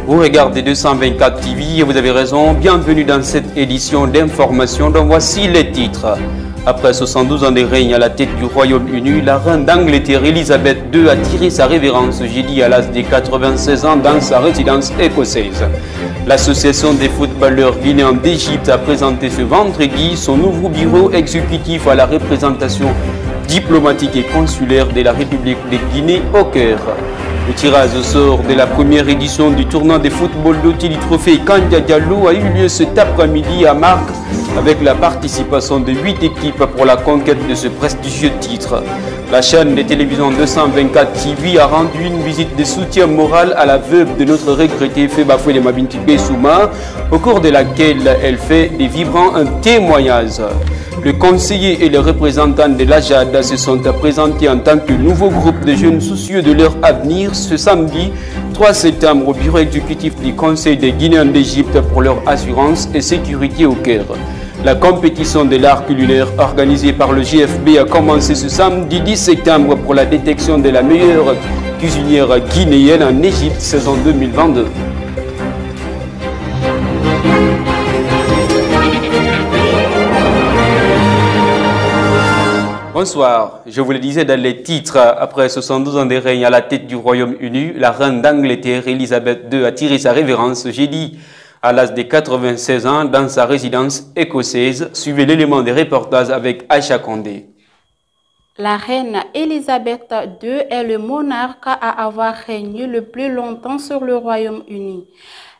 Vous regardez 224 TV et vous avez raison. Bienvenue dans cette édition d'information dont voici les titres. Après 72 ans de règne à la tête du Royaume-Uni, la reine d'Angleterre Elisabeth II a tiré sa révérence jeudi à l'âge de 96 ans dans sa résidence écossaise. L'association des footballeurs guinéens d'Égypte a présenté ce vendredi son nouveau bureau exécutif à la représentation diplomatique et consulaire de la République de Guinée au Caire. Le tirage au sort de la première édition du tournoi de football d'hôtel du trophée Kandja Diallo a eu lieu cet après-midi à Marc avec la participation de 8 équipes pour la conquête de ce prestigieux titre. La chaîne de télévision 224 TV a rendu une visite de soutien moral à la veuve de notre regretté Febafoué Mabinti Bessouma, au cours de laquelle elle fait des vibrants témoignages. Le conseiller et les représentants de l'AJAD se sont présentés en tant que nouveau groupe de jeunes soucieux de leur avenir ce samedi 3 septembre au bureau exécutif du Conseil des Guinéens d'Égypte pour leur assurance et sécurité au Caire. La compétition de l'art culinaire organisée par le GFB a commencé ce samedi 10 septembre pour la détection de la meilleure cuisinière guinéenne en Égypte saison 2022. Bonsoir, je vous le disais dans les titres, après 72 ans de règne à la tête du Royaume-Uni, la reine d'Angleterre Elisabeth II a tiré sa révérence jeudi à l'âge de 96 ans dans sa résidence écossaise. Suivez l'élément des reportages avec Aïcha Condé. La reine Elisabeth II est le monarque à avoir régné le plus longtemps sur le Royaume-Uni.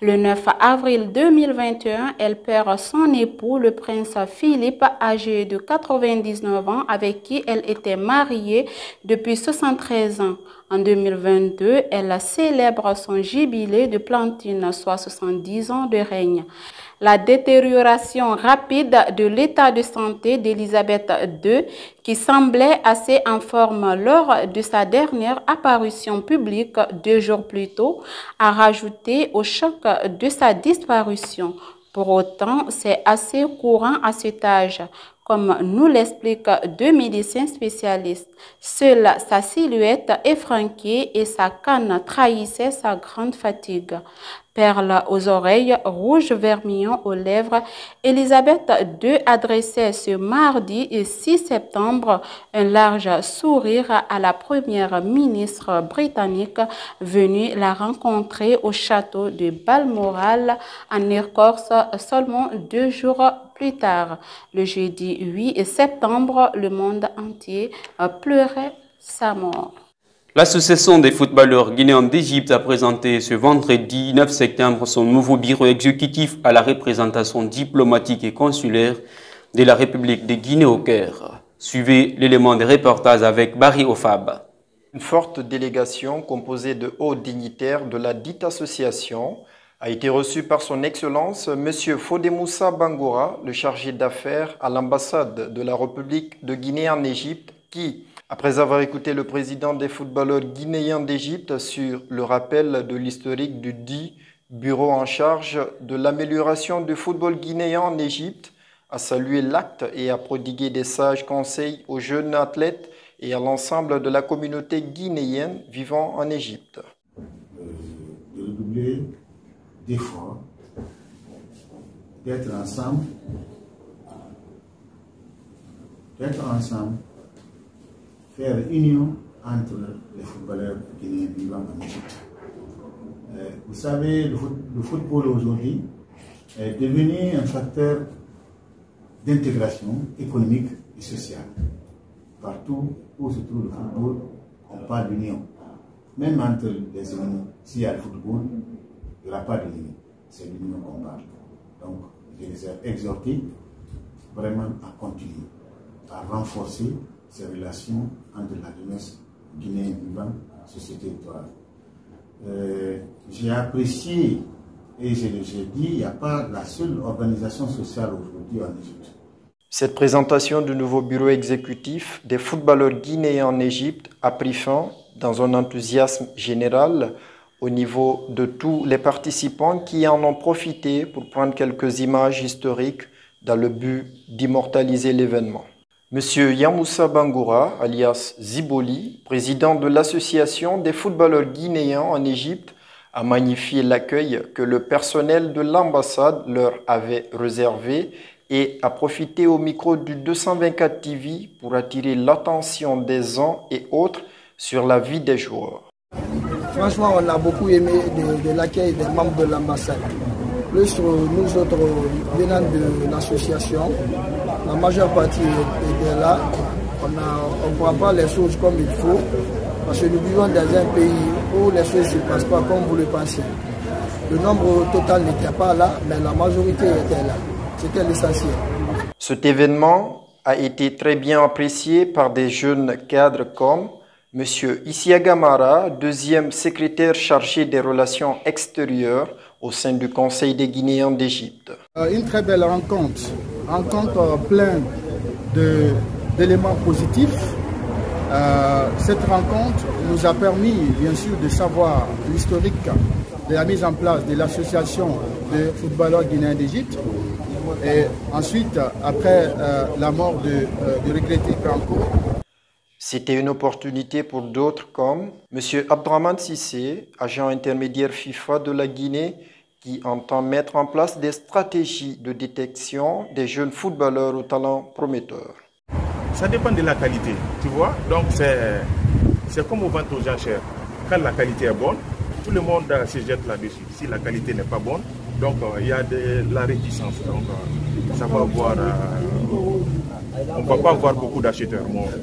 Le 9 avril 2021, elle perd son époux, le prince Philippe, âgé de 99 ans, avec qui elle était mariée depuis 73 ans. En 2022, elle célèbre son jubilé de plantine, soit 70 ans de règne. La détérioration rapide de l'état de santé d'Elisabeth II, qui semblait assez en forme lors de sa dernière apparition publique 2 jours plus tôt, a rajouté au choc de sa disparition. Pour autant, c'est assez courant à cet âge, comme nous l'expliquent 2 médecins spécialistes. Seule sa silhouette effranquée et sa canne trahissaient sa grande fatigue. Perles aux oreilles, rouge vermillon aux lèvres, Elisabeth II adressait ce mardi 6 septembre un large sourire à la première ministre britannique venue la rencontrer au château de Balmoral en Écosse seulement 2 jours plus tard. Le jeudi 8 septembre, le monde entier pleurait sa mort. L'association des footballeurs guinéens d'Égypte a présenté ce vendredi 9 septembre son nouveau bureau exécutif à la représentation diplomatique et consulaire de la République de Guinée au Caire. Suivez l'élément des reportages avec Barry Ofab. Une forte délégation composée de hauts dignitaires de la dite association a été reçue par son Excellence M. Fodemoussa Bangoura, le chargé d'affaires à l'ambassade de la République de Guinée en Égypte, qui, après avoir écouté le président des footballeurs guinéens d'Égypte sur le rappel de l'historique du dit bureau en charge de l'amélioration du football guinéen en Égypte, a salué l'acte et a prodigué des sages conseils aux jeunes athlètes et à l'ensemble de la communauté guinéenne vivant en Égypte. De redoubler d'efforts, d'être ensemble, faire union entre les footballeurs guinéens vivant en Égypte. Vous savez, le football aujourd'hui est devenu un facteur d'intégration économique et sociale. Partout où se trouve le football, on parle d'union. Même entre les ennemis, s'il y a le football, il n'y aura pas d'union. C'est l'union qu'on parle. Donc, je les ai exhortés vraiment à continuer, à renforcer ces relations entre la jeunesse guinéenne vivant sur ce territoire. J'ai apprécié, et je l'ai dit, il n'y a pas la seule organisation sociale aujourd'hui en Égypte. Cette présentation du nouveau bureau exécutif des footballeurs guinéens en Égypte a pris fin dans un enthousiasme général au niveau de tous les participants qui en ont profité pour prendre quelques images historiques dans le but d'immortaliser l'événement. Monsieur Yamoussa Bangoura, alias Ziboli, président de l'association des footballeurs guinéens en Égypte, a magnifié l'accueil que le personnel de l'ambassade leur avait réservé et a profité au micro du 224 TV pour attirer l'attention des uns et autres sur la vie des joueurs. Franchement, on a beaucoup aimé de l'accueil des membres de l'ambassade. Plus nous autres venant de l'association, la majeure partie était là. On ne voit pas les choses comme il faut, parce que nous vivons dans un pays où les choses ne se passent pas comme vous le pensez. Le nombre total n'était pas là, mais la majorité était là. C'était l'essentiel. Cet événement a été très bien apprécié par des jeunes cadres comme M. Isiaga Mara, deuxième secrétaire chargé des relations extérieures au sein du Conseil des Guinéens d'Égypte. Une très belle rencontre pleine d'éléments positifs. Cette rencontre nous a permis bien sûr de savoir l'historique de la mise en place de l'association de footballeurs guinéens d'Égypte. Et ensuite, après la mort de regretté Franco. C'était une opportunité pour d'autres comme M. Abdraman Sissé, agent intermédiaire FIFA de la Guinée, qui entend mettre en place des stratégies de détection des jeunes footballeurs au talent prometteur. Ça dépend de la qualité, tu vois. Donc c'est comme aux ventes aux enchères. Quand la qualité est bonne, tout le monde se jette là-dessus. Si la qualité n'est pas bonne, donc il y a de la réticence. Donc ça va avoir, on ne va pas avoir beaucoup d'acheteurs.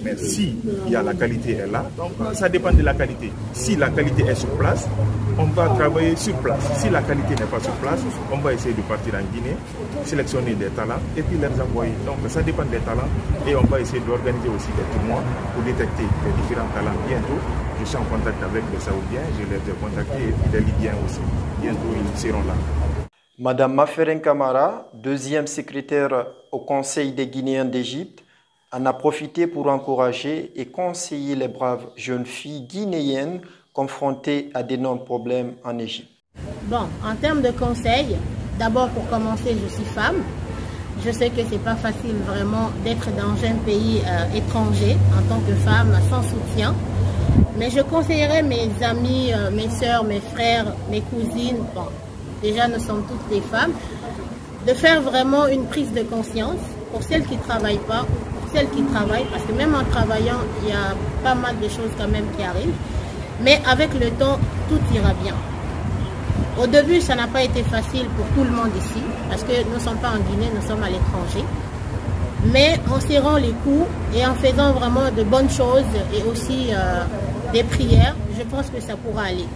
Mais si il y a la qualité est là, donc ça dépend de la qualité. Si la qualité est sur place, on va travailler sur place. Si la qualité n'est pas sur place, on va essayer de partir en Guinée, sélectionner des talents et puis les envoyer. Donc ça dépend des talents et on va essayer d'organiser aussi des tournois pour détecter les différents talents. Bientôt, je suis en contact avec les Saoudiens, je les ai contactés et les Libyens aussi. Bientôt, ils seront là. Madame Maferen Kamara, deuxième secrétaire au Conseil des Guinéens d'Égypte, en a profité pour encourager et conseiller les braves jeunes filles guinéennes confrontées à d'énormes problèmes en Égypte. Bon, en termes de conseils, d'abord pour commencer, je suis femme. Je sais que ce n'est pas facile vraiment d'être dans un pays étranger en tant que femme sans soutien. Mais je conseillerais mes amis, mes soeurs, mes frères, mes cousines, bon, déjà nous sommes toutes des femmes, de faire vraiment une prise de conscience pour celles qui ne travaillent pas, pour celles qui travaillent, parce que même en travaillant, il y a pas mal de choses quand même qui arrivent. Mais avec le temps, tout ira bien. Au début, ça n'a pas été facile pour tout le monde ici, parce que nous ne sommes pas en Guinée, nous sommes à l'étranger. Mais en serrant les coups et en faisant vraiment de bonnes choses et aussi des prières, je pense que ça pourra aller.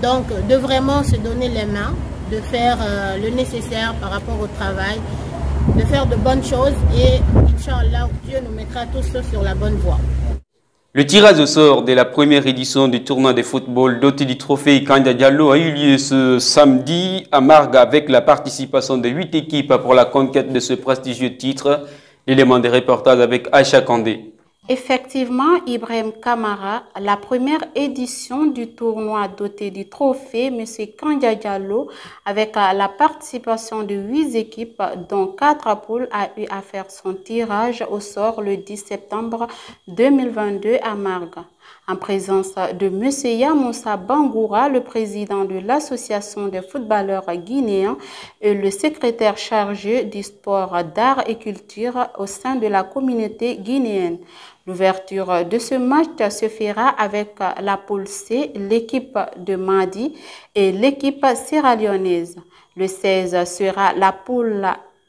Donc, de vraiment se donner les mains, de faire le nécessaire par rapport au travail, de faire de bonnes choses et, Inch'Allah, Dieu nous mettra tous sur la bonne voie. Le tirage au sort de la première édition du tournoi de football doté du trophée Kanja Diallo a eu lieu ce samedi à Marga avec la participation de 8 équipes pour la conquête de ce prestigieux titre. L'élément des reportages avec Aïcha Kandé. Effectivement, Ibrahim Kamara, la première édition du tournoi doté du trophée M. Kanja Diallo, avec la participation de 8 équipes, dont 4 poules, a eu à faire son tirage au sort le 10 septembre 2022 à Marga. En présence de M. Yamoussa Bangoura, le président de l'Association des footballeurs guinéens et le secrétaire chargé du sport, d'art et culture au sein de la communauté guinéenne. L'ouverture de ce match se fera avec la poule C, l'équipe de Madi et l'équipe sierra-léonaise. Le 16 sera la poule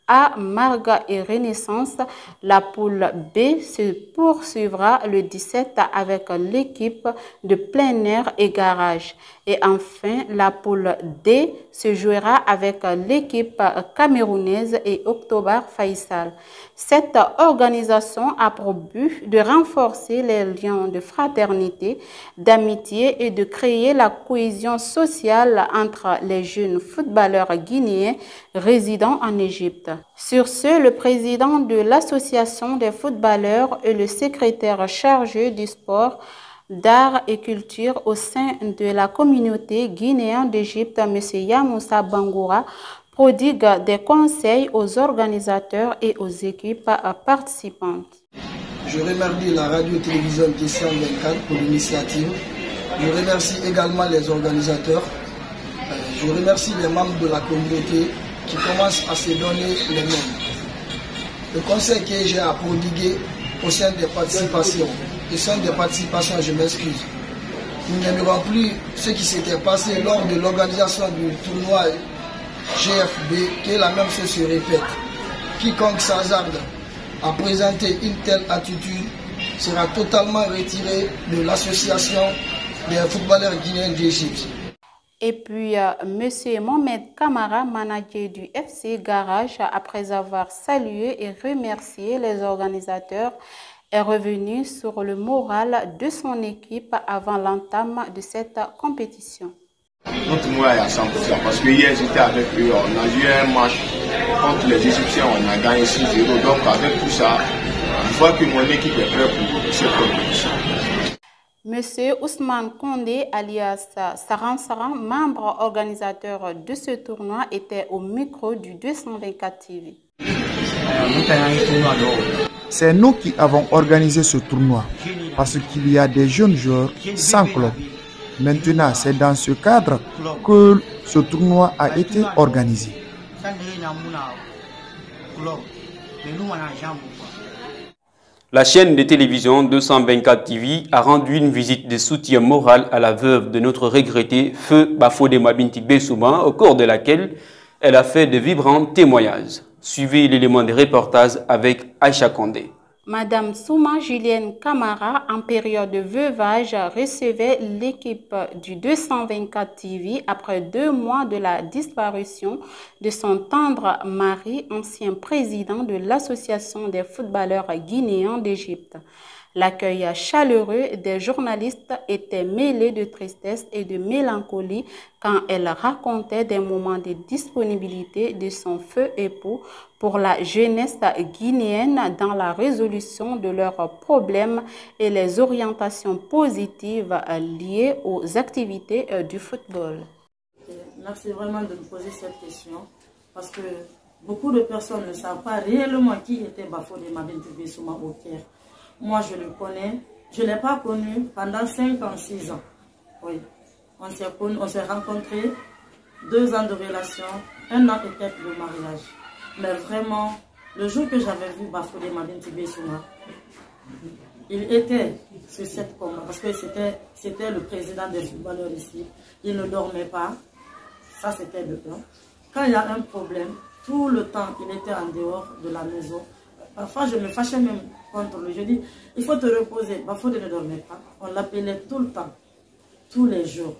A, Marga et Renaissance. La poule B se poursuivra le 17 avec l'équipe de plein air et garage. Et enfin, la poule D se jouera avec l'équipe camerounaise et Octobre Faisal. Cette organisation a pour but de renforcer les liens de fraternité, d'amitié et de créer la cohésion sociale entre les jeunes footballeurs guinéens résidant en Égypte. Sur ce, le président de l'Association des footballeurs et le secrétaire chargé du sport, d'art et culture au sein de la communauté guinéenne d'Égypte, M. Yamoussa Bangoura, prodigue des conseils aux organisateurs et aux équipes participantes. Je remercie la radio-télévision Question 24 pour l'initiative. Je remercie également les organisateurs Je remercie les membres de la communauté qui commencent à se donner les mêmes. Le conseil que j'ai à prodiguer au sein des participations, je m'excuse. Nous n'aimerons plus ce qui s'était passé lors de l'organisation du tournoi GFB, que la même chose se répète. Quiconque s'hasarde à présenter une telle attitude sera totalement retiré de l'association des footballeurs guinéens d'Égypte. Et puis, M. Mohamed Kamara, manager du FC Garage, après avoir salué et remercié les organisateurs, est revenu sur le moral de son équipe avant l'entame de cette compétition. Notre moral est à 100% parce que hier j'étais avec eux, on a joué un match contre les Égyptiens, on a gagné 6-0. Donc avec tout ça, je vois que mon équipe est prête pour cette compétition. Monsieur Ousmane Kondé, alias Saran Saran, membre organisateur de ce tournoi, était au micro du 224 TV. C'est nous qui avons organisé ce tournoi parce qu'il y a des jeunes joueurs sans club. Maintenant, c'est dans ce cadre que ce tournoi a été organisé. La chaîne de télévision 224 TV a rendu une visite de soutien moral à la veuve de notre regretté Feu Bafodéma Binti Bessouma, au cours de laquelle elle a fait de vibrants témoignages. Suivez l'élément de reportage avec Aïcha Kondé. Madame Souma Julienne Kamara, en période de veuvage, recevait l'équipe du 224 TV après 2 mois de la disparition de son tendre mari, ancien président de l'Association des footballeurs guinéens d'Égypte. L'accueil chaleureux des journalistes était mêlé de tristesse et de mélancolie quand elle racontait des moments de disponibilité de son feu époux pour la jeunesse guinéenne dans la résolution de leurs problèmes et les orientations positives liées aux activités du football. Merci vraiment de me poser cette question parce que beaucoup de personnes ne savent pas réellement qui était Bafodéma Binti Bessouma au Caire. Moi, je le connais. Je ne l'ai pas connu pendant 5 ans, 6 ans. Oui. On s'est rencontrés, 2 ans de relation, 1 an et quelques de mariage. Mais vraiment, le jour que j'avais vu Bafodéma Binti Bessouma, il était sur cette combat parce que c'était le président des footballeurs ici. Il ne dormait pas. Ça, c'était le plan. Quand il y a un problème, tout le temps, il était en dehors de la maison. Parfois, je me fâchais même contre lui. Je dis, il faut te reposer. Bafodé ne dormait pas. On l'appelait tout le temps, tous les jours.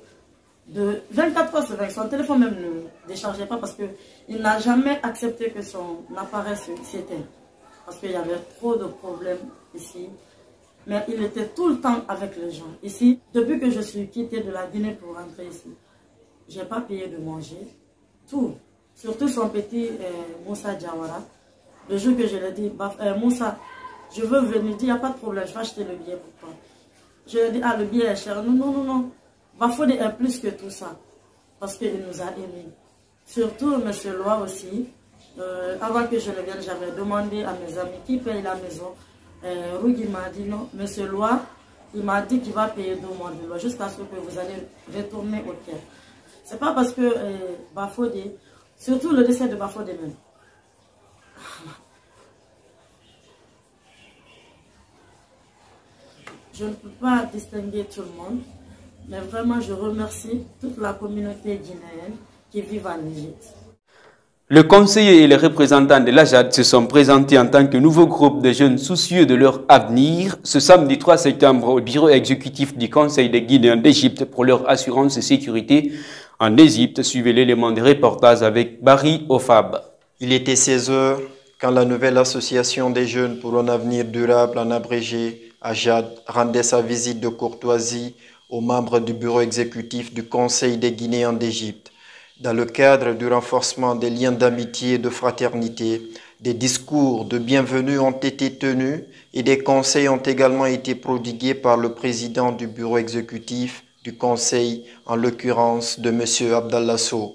De 24 heures sur 20, son téléphone même ne déchargeait pas parce qu'il n'a jamais accepté que son appareil s'éteigne. Parce qu'il y avait trop de problèmes ici. Mais il était tout le temps avec les gens. Ici, depuis que je suis quittée de la Guinée pour rentrer ici, je n'ai pas payé de manger. Tout. Surtout son petit Moussa Diawara. Le jour que je lui ai dit, Moussa, je veux venir, il dit, il n'y a pas de problème, je vais acheter le billet pour toi. Je lui ai dit, ah, le billet est cher. Non, non, non, non. Bafodé est plus que tout ça. Parce qu'il nous a aimés. Surtout, M. Loa aussi. Avant que je ne vienne, j'avais demandé à mes amis qui paye la maison. Rougui m'a dit non. M. Loa, il m'a dit qu'il va payer 2 mois de loi jusqu'à ce que vous allez retourner au Caire. Ce n'est pas parce que Bafodé, surtout le décès de Bafodé même. Je ne peux pas distinguer tout le monde, mais vraiment je remercie toute la communauté guinéenne qui vit en Égypte. Le conseiller et les représentants de l'AJAD se sont présentés en tant que nouveau groupe de jeunes soucieux de leur avenir ce samedi 3 septembre au bureau exécutif du Conseil des Guinéens d'Égypte pour leur assurance et sécurité en Égypte. Suivez l'élément de reportage avec Barry Ofab. Il était 16 heures quand la nouvelle association des jeunes pour un avenir durable en abrégé, AJAD, rendait sa visite de courtoisie aux membres du bureau exécutif du Conseil des Guinéens d'Égypte. Dans le cadre du renforcement des liens d'amitié et de fraternité, des discours de bienvenue ont été tenus et des conseils ont également été prodigués par le président du bureau exécutif du Conseil, en l'occurrence de M. Abdallah Sow.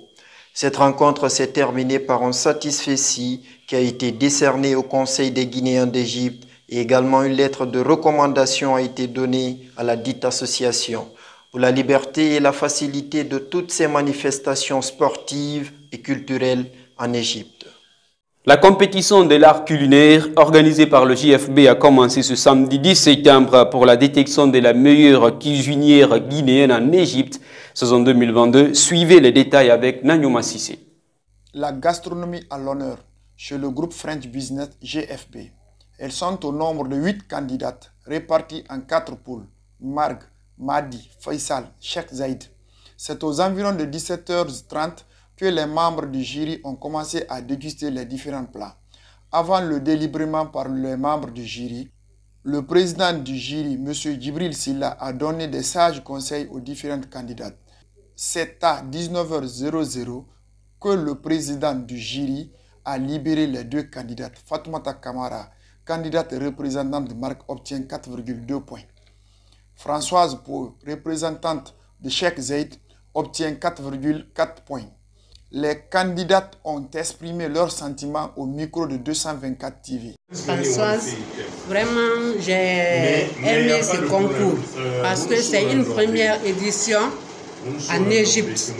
Cette rencontre s'est terminée par un satisfecit qui a été décerné au Conseil des Guinéens d'Égypte et également une lettre de recommandation a été donnée à la dite association. pour la liberté et la facilité de toutes ces manifestations sportives et culturelles en Égypte. La compétition de l'art culinaire organisée par le JFB a commencé ce samedi 10 septembre pour la détection de la meilleure cuisinière guinéenne en Égypte, saison 2022. Suivez les détails avec Nanyoma Sissé. La gastronomie à l'honneur chez le groupe French Business GFB. Elles sont au nombre de 8 candidates réparties en 4 poules. Marg, Madi, Faisal, Sheikh Zaid. C'est aux environs de 17h30 que les membres du jury ont commencé à déguster les différents plats. Avant le délibération par les membres du jury, le président du jury, M. Djibril Silla, a donné des sages conseils aux différentes candidates. C'est à 19h00 que le président du jury a libéré les 2 candidates. Fatoumata Kamara, candidate représentante de Marc, obtient 4,2 points. Françoise Pou, représentante de Sheikh Zaid, obtient 4,4 points. Les candidates ont exprimé leurs sentiments au micro de 224 TV. Françoise, vraiment j'ai aimé ce concours parce que c'est une première édition en Égypte.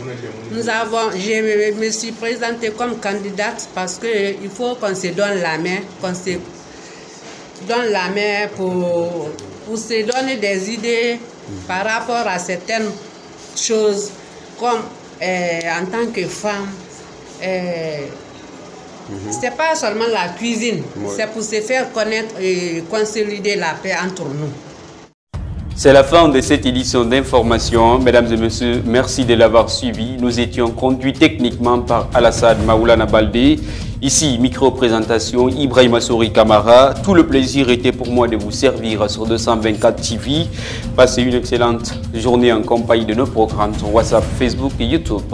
Je me suis présentée comme candidate parce qu'il faut qu'on se donne la main, pour se donner des idées par rapport à certaines choses comme en tant que femme, c'est pas seulement la cuisine, c'est pour se faire connaître et consolider la paix entre nous. C'est la fin de cette édition d'information. Mesdames et messieurs, merci de l'avoir suivi. Nous étions conduits techniquement par Alassane Maoulana Baldé. Ici, micro-présentation, Ibrahima Souri Kamara. Tout le plaisir était pour moi de vous servir sur 224 TV. Passez une excellente journée en compagnie de nos programmes sur WhatsApp, Facebook et YouTube.